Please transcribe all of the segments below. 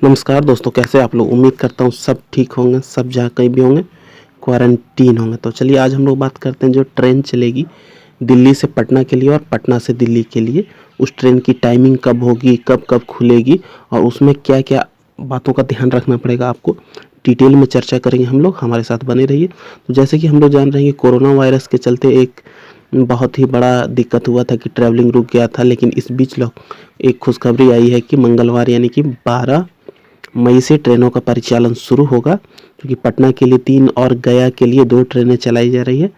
नमस्कार दोस्तों, कैसे आप लोग। उम्मीद करता हूँ सब ठीक होंगे, सब जहाँ कहीं भी होंगे क्वारंटीन होंगे। तो चलिए आज हम लोग बात करते हैं जो ट्रेन चलेगी दिल्ली से पटना के लिए और पटना से दिल्ली के लिए, उस ट्रेन की टाइमिंग कब होगी, कब कब खुलेगी और उसमें क्या क्या बातों का ध्यान रखना पड़ेगा आपको, डिटेल में चर्चा करेंगे हम लोग। हमारे साथ बने रहिए। तो जैसे कि हम लोग जान रहे हैं कि कोरोना वायरस के चलते एक बहुत ही बड़ा दिक्कत हुआ था कि ट्रैवलिंग रुक गया था, लेकिन इस बीच लोग एक खुशखबरी आई है कि मंगलवार यानी कि 12 मई से ट्रेनों का परिचालन शुरू होगा, क्योंकि पटना के लिए 3 और गया के लिए 2 ट्रेनें चलाई जा रही है।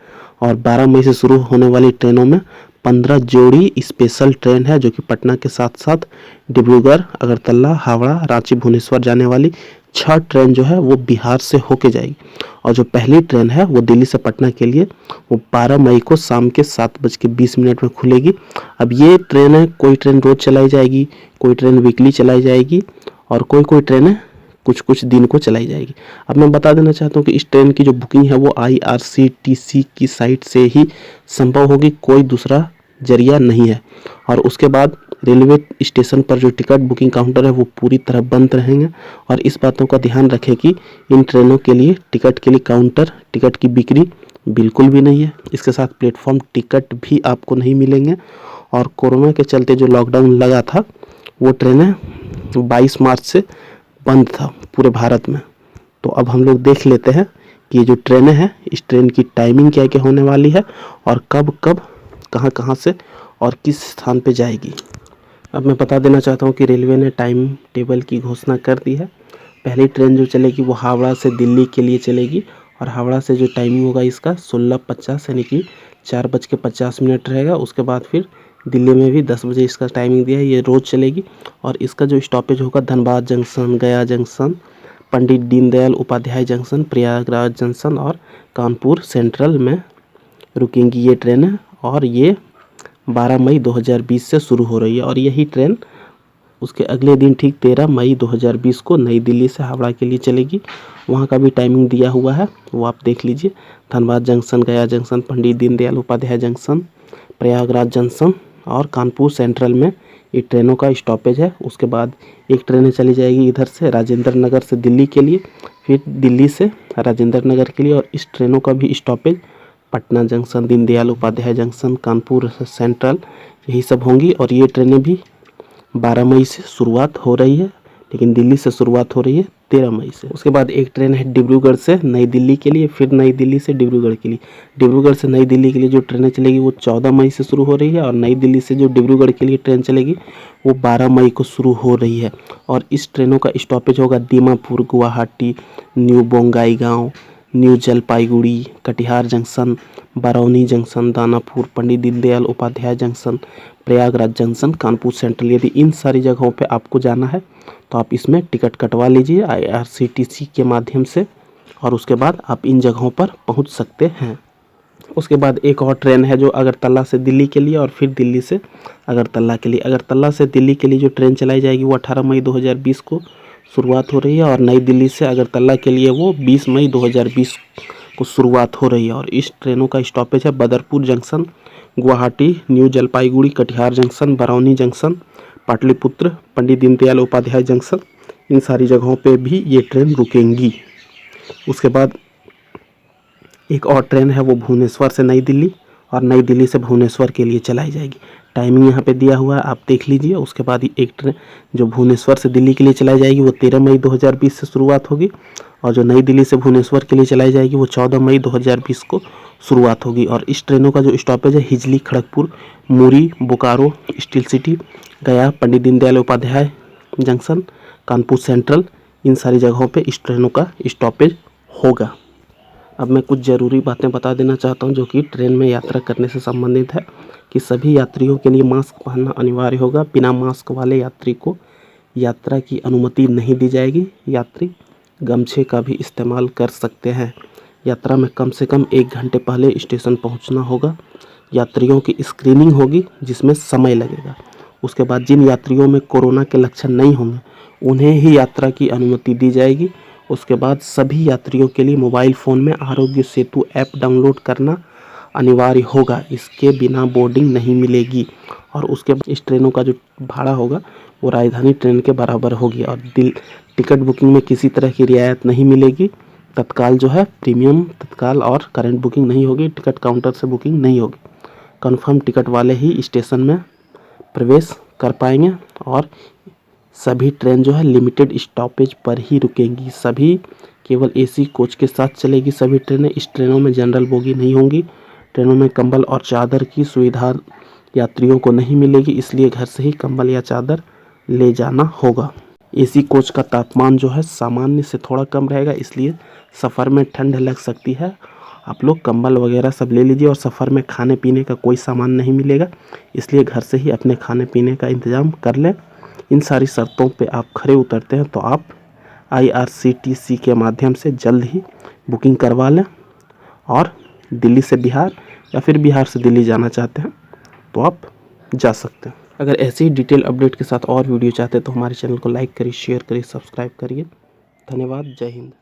और 12 मई से शुरू होने वाली ट्रेनों में 15 जोड़ी स्पेशल ट्रेन है, जो कि पटना के साथ साथ डिब्रूगढ़, अगरतला, हावड़ा, रांची, भुवनेश्वर जाने वाली 6 ट्रेन जो है वो बिहार से होके जाएगी। और जो पहली ट्रेन है वो दिल्ली से पटना के लिए वो 12 मई को शाम के 7:20 में खुलेगी। अब ये ट्रेन है, कोई ट्रेन रोज चलाई जाएगी, कोई ट्रेन वीकली चलाई जाएगी और कोई कोई ट्रेनें कुछ कुछ दिन को चलाई जाएगी। अब मैं बता देना चाहता हूँ कि इस ट्रेन की जो बुकिंग है वो IRCTC की साइट से ही संभव होगी, कोई दूसरा जरिया नहीं है। और उसके बाद रेलवे स्टेशन पर जो टिकट बुकिंग काउंटर है वो पूरी तरह बंद रहेंगे। और इस बातों का ध्यान रखें कि इन ट्रेनों के लिए टिकट के लिए काउंटर, टिकट की बिक्री बिल्कुल भी नहीं है। इसके साथ प्लेटफॉर्म टिकट भी आपको नहीं मिलेंगे। और कोरोना के चलते जो लॉकडाउन लगा था वो ट्रेनें 22 मार्च से बंद था पूरे भारत में। तो अब हम लोग देख लेते हैं कि ये जो ट्रेनें हैं इस ट्रेन की टाइमिंग क्या क्या होने वाली है और कब कब कहाँ कहाँ से और किस स्थान पे जाएगी। अब मैं बता देना चाहता हूँ कि रेलवे ने टाइम टेबल की घोषणा कर दी है। पहली ट्रेन जो चलेगी वो हावड़ा से दिल्ली के लिए चलेगी और हावड़ा से जो टाइमिंग होगा इसका 16:50 यानी कि 4:50 रहेगा। उसके बाद फिर दिल्ली में भी 10 बजे इसका टाइमिंग दिया है, ये रोज़ चलेगी। और इसका जो स्टॉपेज होगा धनबाद जंक्शन, गया जंक्शन, पंडित दीनदयाल उपाध्याय जंक्शन, प्रयागराज जंक्शन और कानपुर सेंट्रल में रुकेंगी ये ट्रेनें। और ये 12 मई 2020 से शुरू हो रही है और यही ट्रेन उसके अगले दिन ठीक 13 मई 2020 को नई दिल्ली से हावड़ा के लिए चलेगी। वहाँ का भी टाइमिंग दिया हुआ है, वो आप देख लीजिए। धनबाद जंक्शन, गया जंक्शन, पंडित दीनदयाल उपाध्याय जंक्शन, प्रयागराज जंक्शन और कानपुर सेंट्रल में ये ट्रेनों का स्टॉपेज है। उसके बाद एक ट्रेन चली जाएगी इधर से राजेंद्र नगर से दिल्ली के लिए, फिर दिल्ली से राजेंद्र नगर के लिए। और इस ट्रेनों का भी stoppage Patna junction, Deendayal Upadhyay junction, Kanpur central, यही सब होंगी। और ये ट्रेनें भी 12 मई से शुरुआत हो रही है, लेकिन दिल्ली से शुरुआत हो रही है 13 मई से। उसके बाद एक ट्रेन है डिब्रूगढ़ से नई दिल्ली के लिए, फिर नई दिल्ली से डिब्रूगढ़ के लिए। डिब्रूगढ़ से नई दिल्ली के लिए जो ट्रेनें चलेगी वो 14 मई से शुरू हो रही है और नई दिल्ली से जो डिब्रूगढ़ के लिए ट्रेन चलेगी वो 12 मई को शुरू हो रही है। और इस ट्रेनों का स्टॉपेज होगा Dimapur, Guwahati, new Bongaigaon, new Jalpaiguri, Katihar junction, Barauni junction, Danapur, Pandit Deendayal Upadhyay junction, Prayagraj junction, Kanpur central. यदि इन सारी जगहों पे आपको जाना है तो आप इसमें टिकट कटवा लीजिए IRCTC के माध्यम से और उसके बाद आप इन जगहों पर पहुंच सकते हैं। उसके बाद एक और ट्रेन है जो अगरतला से दिल्ली के लिए और फिर दिल्ली से अगरतला के लिए। अगरतला से दिल्ली के लिए जो ट्रेन चलाई जाएगी वो 18 मई 2020 को शुरुआत हो रही है और नई दिल्ली से अगरतला के लिए वो 20 मई 2020 को शुरुआत हो रही है। और इस ट्रेनों का स्टॉपेज है Badarpur junction, Guwahati, new Jalpaiguri, Katihar junction, Barauni junction, Pataliputra, Pandit Deendayal Upadhyay junction. इन सारी जगहों पे भी ये ट्रेन रुकेंगी। उसके बाद एक और ट्रेन है वो भुवनेश्वर से नई दिल्ली और नई दिल्ली से भुवनेश्वर के लिए चलाई जाएगी। टाइमिंग यहाँ पे दिया हुआ है, आप देख लीजिए। उसके बाद एक ट्रेन जो भुवनेश्वर से दिल्ली के लिए चलाई जाएगी वो 13 मई 2020 से शुरुआत होगी और जो नई दिल्ली से भुवनेश्वर के लिए चलाई जाएगी वो 14 मई 2020 को शुरुआत होगी। और इस ट्रेनों का जो स्टॉपेज है हिजली, खड़गपुर, मुरी, बोकारो, स्टील सिटी, गया, पंडित दीनदयाल उपाध्याय जंक्शन, कानपुर सेंट्रल, इन सारी जगहों पे इस ट्रेनों का स्टॉपेज होगा। अब मैं कुछ ज़रूरी बातें बता देना चाहता हूं जो कि ट्रेन में यात्रा करने से संबंधित है कि सभी यात्रियों के लिए मास्क पहनना अनिवार्य होगा। बिना मास्क वाले यात्री को यात्रा की अनुमति नहीं दी जाएगी। यात्री गमछे का भी इस्तेमाल कर सकते हैं। यात्रा में कम से कम 1 घंटे पहले स्टेशन पहुंचना होगा। यात्रियों की स्क्रीनिंग होगी जिसमें समय लगेगा। उसके बाद जिन यात्रियों में कोरोना के लक्षण नहीं होंगे उन्हें ही यात्रा की अनुमति दी जाएगी। उसके बाद सभी यात्रियों के लिए मोबाइल फ़ोन में आरोग्य सेतु ऐप डाउनलोड करना अनिवार्य होगा, इसके बिना बोर्डिंग नहीं मिलेगी। और उसके बाद इस ट्रेनों का जो भाड़ा होगा वो राजधानी ट्रेन के बराबर होगी और टिकट बुकिंग में किसी तरह की रियायत नहीं मिलेगी। तत्काल जो है प्रीमियम तत्काल और करंट बुकिंग नहीं होगी, टिकट काउंटर से बुकिंग नहीं होगी। कंफर्म टिकट वाले ही स्टेशन में प्रवेश कर पाएंगे और सभी ट्रेन जो है लिमिटेड स्टॉपेज पर ही रुकेंगी। सभी केवल एसी कोच के साथ चलेगी सभी ट्रेनें। इस ट्रेनों में जनरल बोगी नहीं होंगी। ट्रेनों में कंबल और चादर की सुविधा यात्रियों को नहीं मिलेगी, इसलिए घर से ही कंबल या चादर ले जाना होगा। एसी कोच का तापमान जो है सामान्य से थोड़ा कम रहेगा, इसलिए सफ़र में ठंड लग सकती है। आप लोग कंबल वगैरह सब ले लीजिए और सफ़र में खाने पीने का कोई सामान नहीं मिलेगा, इसलिए घर से ही अपने खाने पीने का इंतज़ाम कर लें। इन सारी शर्तों पे आप खरे उतरते हैं तो आप IRCTC के माध्यम से जल्द ही बुकिंग करवा लें और दिल्ली से बिहार या फिर बिहार से दिल्ली जाना चाहते हैं तो आप जा सकते हैं। अगर ऐसे ही डिटेल अपडेट के साथ और वीडियो चाहते हैं तो हमारे चैनल को लाइक करिए, शेयर करिए, सब्सक्राइब करिए। धन्यवाद। जय हिंद।